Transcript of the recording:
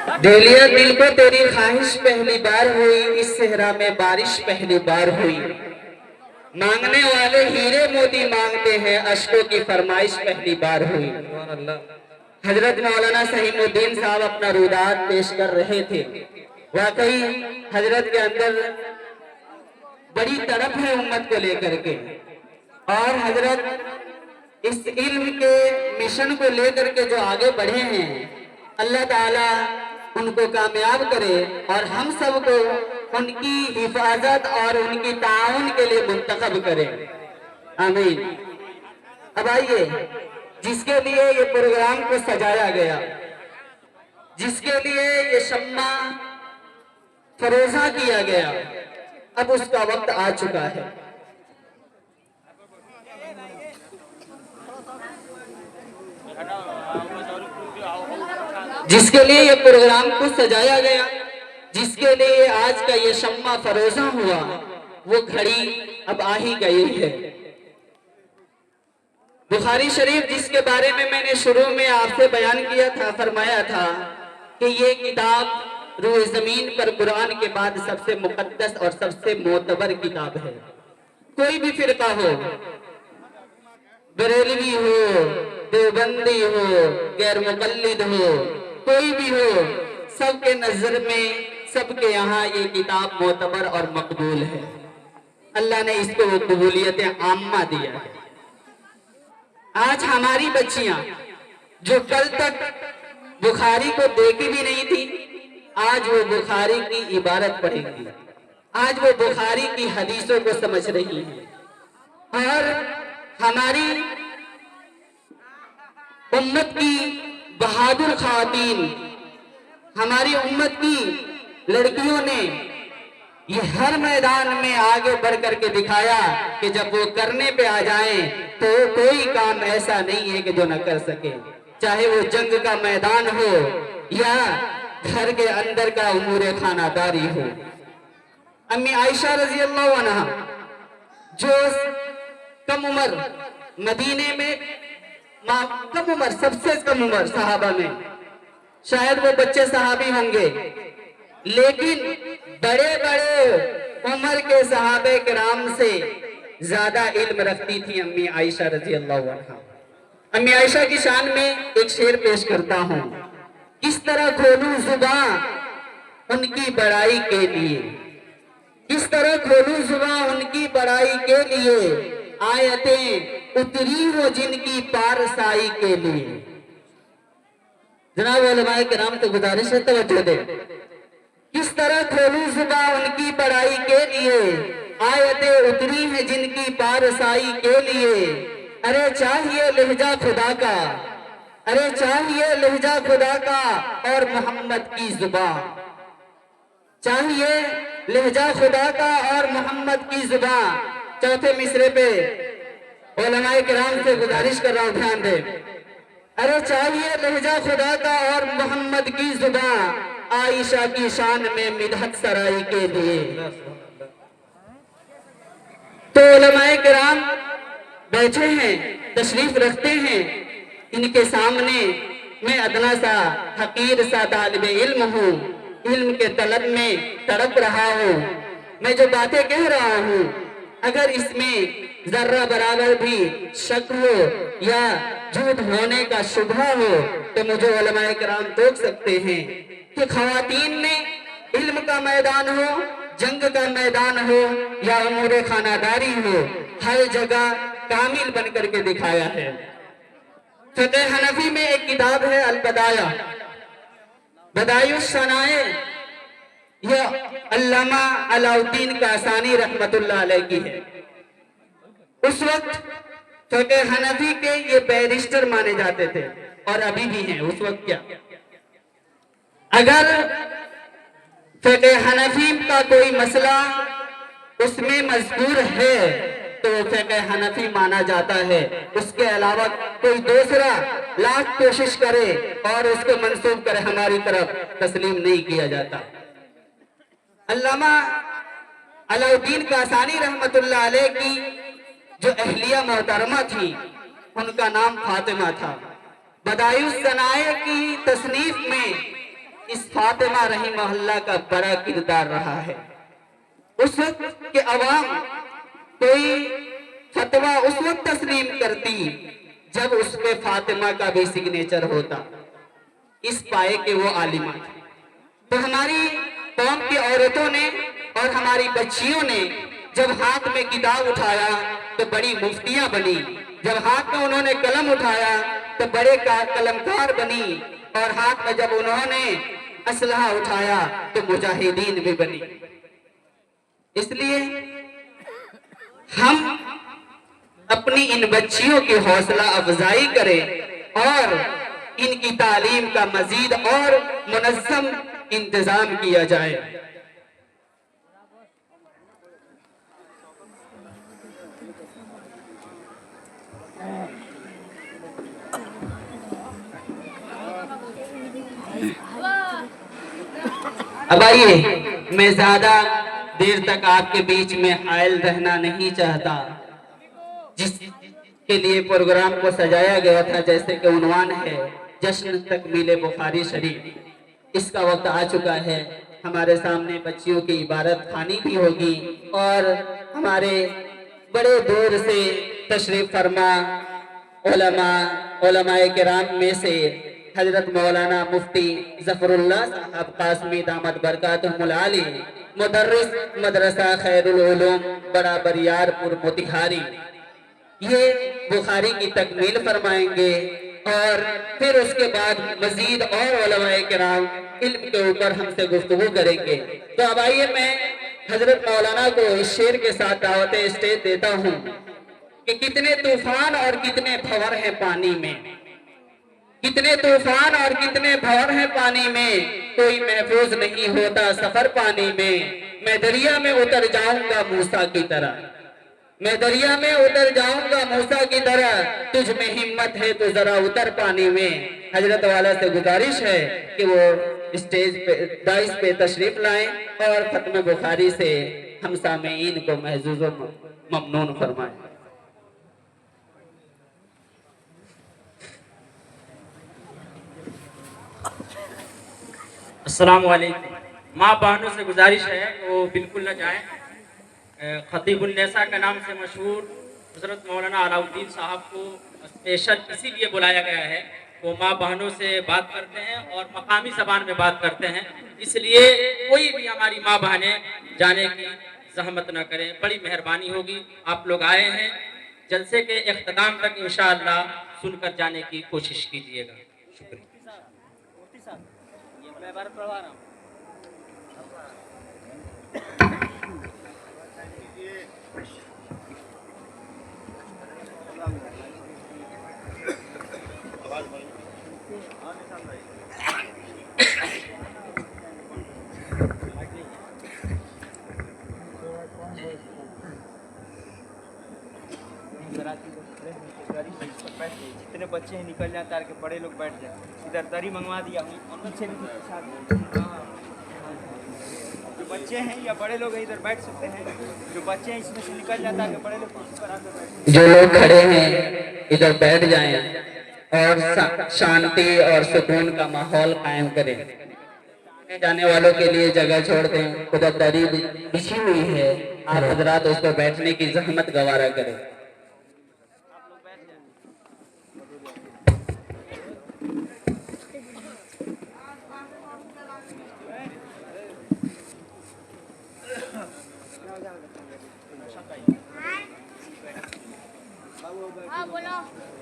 دہلیا دل کو تیری خواہش پہلی بار ہوئی، اس صحرا میں بارش پہلی بار ہوئی، مانگنے والے ہیرے موتی مانگتے ہیں، اشکوں کی فرمائش پہلی بار ہوئی۔ حضرت مولانا سہیم الدین صاحب اپنا روداد پیش کر رہے تھے۔ واقعی حضرت کے اندر بڑی تڑپ ہے امت کو لے کر کے، اور حضرت اس علم کے مشن کو لے کر کے جو آگے بڑھے ہیں، اللہ تعالیٰ ان کو کامیاب کرے اور ہم سب کو ان کی حفاظت اور ان کی تعاون کے لیے منتخب کرے، آمین۔ اب آئیے، جس کے لیے یہ پروگرام کو سجایا گیا، جس کے لیے یہ شمع فروزہ کیا گیا، اب اس کا وقت آ چکا ہے۔ جس کے لیے یہ پروگرام کو سجایا گیا، جس کے لیے آج کا یہ شمع فروزہ ہوا، وہ گھڑی اب آ ہی گئی ہے۔ بخاری شریف جس کے بارے میں نے شروع میں آپ سے بیان کیا تھا، فرمایا تھا کہ یہ کتاب روئے زمین پر قرآن کے بعد سب سے مقدس اور سب سے معتبر کتاب ہے۔ کوئی بھی فرقہ ہو، بریلوی ہو، دیوبندی ہو، غیر مقلد ہو، کوئی بھی ہو، سب کے نظر میں، سب کے یہاں یہ کتاب معتبر اور مقبول ہے۔ اللہ نے اس کو قبولیت عامہ دیا ہے۔ آج ہماری بچیاں جو کل تک بخاری کو دیکھی بھی نہیں تھی، آج وہ بخاری کی عبارت پڑھیں گی، آج وہ بخاری کی حدیثوں کو سمجھ رہی ہیں، اور ہماری امت کی بہادر خواتین، ہماری امت کی لڑکیوں نے یہ ہر میدان میں آگے بڑھ کر کے دکھایا کہ جب وہ کرنے پہ آ جائیں تو کوئی کام ایسا نہیں ہے کہ جو نہ کر سکے، چاہے وہ جنگ کا میدان ہو یا گھر کے اندر کا امور خانہ داری ہو۔ امی عائشہ رضی اللہ عنہ جو کم عمر مدینے میں، کم عمر، سب سے کم عمر صحابہ میں، شاید وہ بچے صحابی ہوں گے، لیکن بڑے بڑے عمر کے صحابہ کرام سے زیادہ علم رکھتی تھی امی عائشہ رضی اللہ عنہ۔ امی عائشہ کی شان میں ایک شعر پیش کرتا ہوں۔ کس طرح کھولوں زباں ان کی بڑائی کے لیے، کس طرح کھولوں زباں ان کی بڑائی کے لیے، آیتیں اتری ہو جن کی پارسائی کے لیے۔ جناب علماء کرام سے گزارش ہے، توجہ دیں۔ کس طرح کھولوں زباں ان کی بڑائی کے لیے، آیتیں اتری ہیں جن کی پارسائی کے لیے، ارے چاہیے لہجہ خدا کا، ارے چاہیے لہجہ خدا کا اور محمد کی زبان، چاہیے لہجہ خدا کا اور محمد کی زبان۔ چوتھے مصرے پہ علماء کرام سے گزارش کر رہا ہوں، دھیان دیں۔ ارے چاہیے لہجہ خدا کا اور محمد کی زبان، عائشہ کی شان میں مدحت سرائی کے لیے۔ تو علماء کرام بیٹھے ہیں، تشریف رکھتے ہیں، ان کے سامنے میں ادنا سا حقیر سا طالب علم ہوں، علم کے طلب میں تڑپ رہا ہوں۔ میں جو باتیں کہہ رہا ہوں، اگر اس میں ذرہ برابر بھی شک ہو یا جھوٹ ہونے کا شبہ ہو تو مجھے علماء کرام ٹوک سکتے ہیں کہ خواتین نے علم کا میدان ہو، جنگ کا میدان ہو یا امور خانہ داری ہو، ہر جگہ کامل بن کر کے دکھایا ہے۔ فقہ حنفی میں ایک کتاب ہے البدایہ، بدایع الصنائع، یہ علامہ علاء الدین کاسانی رحمت اللہ علیہ کی ہے۔ اس وقت فقہ حنفی کے یہ بیرسٹر مانے جاتے تھے، اور ابھی بھی ہیں، اس وقت کیا، اگر فقہ حنفی کا کوئی مسئلہ اس میں مذکور ہے تو فقہ حنفی مانا جاتا ہے، اس کے علاوہ کوئی دوسرا لاکھ کوشش کرے اور اس کو منسوب کرے ہماری طرف تسلیم نہیں کیا جاتا۔ علامہ علاء الدین کاسانی رحمت اللہ علیہ کی جو اہلیہ محترمہ تھی، ان کا نام فاطمہ تھا۔ بدایع الصنائع کی تصنیف میں اس فاطمہ رحمہ اللہ کا بڑا کردار رہا ہے۔ اس وقت کے عوام کوئی فتویٰ اس وقت تسلیم کرتی جب اس پہ فاطمہ کا بھی سگنیچر ہوتا، اس پائے کہ وہ عالمہ تھی۔ تو ہماری قوم کی عورتوں نے اور ہماری بچیوں نے جب ہاتھ میں کتاب اٹھایا تو بڑی مفتیاں بنی، جب ہاتھ میں انہوں نے قلم اٹھایا تو بڑے قلمکار بنی، اور ہاتھ میں جب انہوں نے اسلحہ اٹھایا تو مجاہدین بھی بنی۔ اس لیے ہم اپنی ان بچیوں کی حوصلہ افزائی کریں اور ان کی تعلیم کا مزید اور منظم انتظام کیا جائے۔ اب آئیے، میں زیادہ دیر تک آپ کے بیچ میں حائل رہنا نہیں چاہتا۔ جس کے لیے پروگرام کو سجایا گیا تھا، جیسے کہ عنوان ہے جشن تکمیل بخاری شریف، اس کا وقت آ چکا ہے۔ ہمارے سامنے بچیوں کی عبارت خوانی بھی ہوگی اور ہمارے بڑے دور سے تشریف فرما علماء کرام میں سے حضرت مولانا مفتی ظفر اللہ صاحب قاسمی دامت برکاتہم العالی، مدرس مدرسہ خیر العلوم بڑا بریار پور موتیہاری، یہ بخاری کی تکمیل فرمائیں گے اور پھر اس کے بعد مزید اور علماء کرام علم کے اوپر ہم سے گفتگو کریں گے۔ تو اب آئیے میں حضرت مولانا کو اس شعر کے ساتھ دعوت اسٹیج دیتا ہوں کہ کتنے طوفان اور کتنے بھور ہیں پانی میں، کتنے طوفان اور کتنے بھور ہیں پانی میں، کوئی محفوظ نہیں ہوتا سفر پانی میں، میں دریا میں اتر جاؤں گا موسیٰ کی طرح، میں دریا میں اتر جاؤں گا موسیٰ کی طرح، تجھ میں ہمت ہے تو ذرا اتر پانی میں۔ حضرت والا سے گزارش ہے کہ وہ اسٹیج پہ دائز پہ تشریف لائیں اور ختم بخاری سے ہم سامعین کو محظوظ و ممنون فرمائیں۔ السلام علیکم۔ ماں بہنوں سے گزارش ہے کہ وہ بالکل نہ جائیں۔ خطیب النساء کے نام سے مشہور حضرت مولانا علاء الدین صاحب کو اسپیشل اسی لیے بلایا گیا ہے، وہ ماں بہنوں سے بات کرتے ہیں اور مقامی زبان میں بات کرتے ہیں، اس لیے کوئی بھی ہماری ماں بہنیں جانے کی زحمت نہ کریں، بڑی مہربانی ہوگی۔ آپ لوگ آئے ہیں، جلسے کے اختتام تک انشاءاللہ سن کر جانے کی کوشش کیجیے گا۔ شکریہ۔ جتنے بچے ہیں نکل جائیں تاکہ بڑے لوگ بیٹھ جائیں۔ ادھر دری منگوا دیا پیچھے جو بچے ہیں یا بڑے لوگ ادھر بیٹھ سکتے ہیں، جو بچے ہیں اس میں سے نکل جائیں تاکہ بڑے لوگ کرسی پر آ کر بیٹھ جائیں۔ جو لوگ کھڑے ہیں ادھر بیٹھ جائیں اور شانتی اور سکون کا ماحول قائم کریں۔ جانے والوں کے لیے جگہ چھوڑ دیں، ادھر دری بچھی ہوئی ہے، آپ حضرات اس پر بیٹھنے کی زحمت گوارا کریں۔ ہاں بولو۔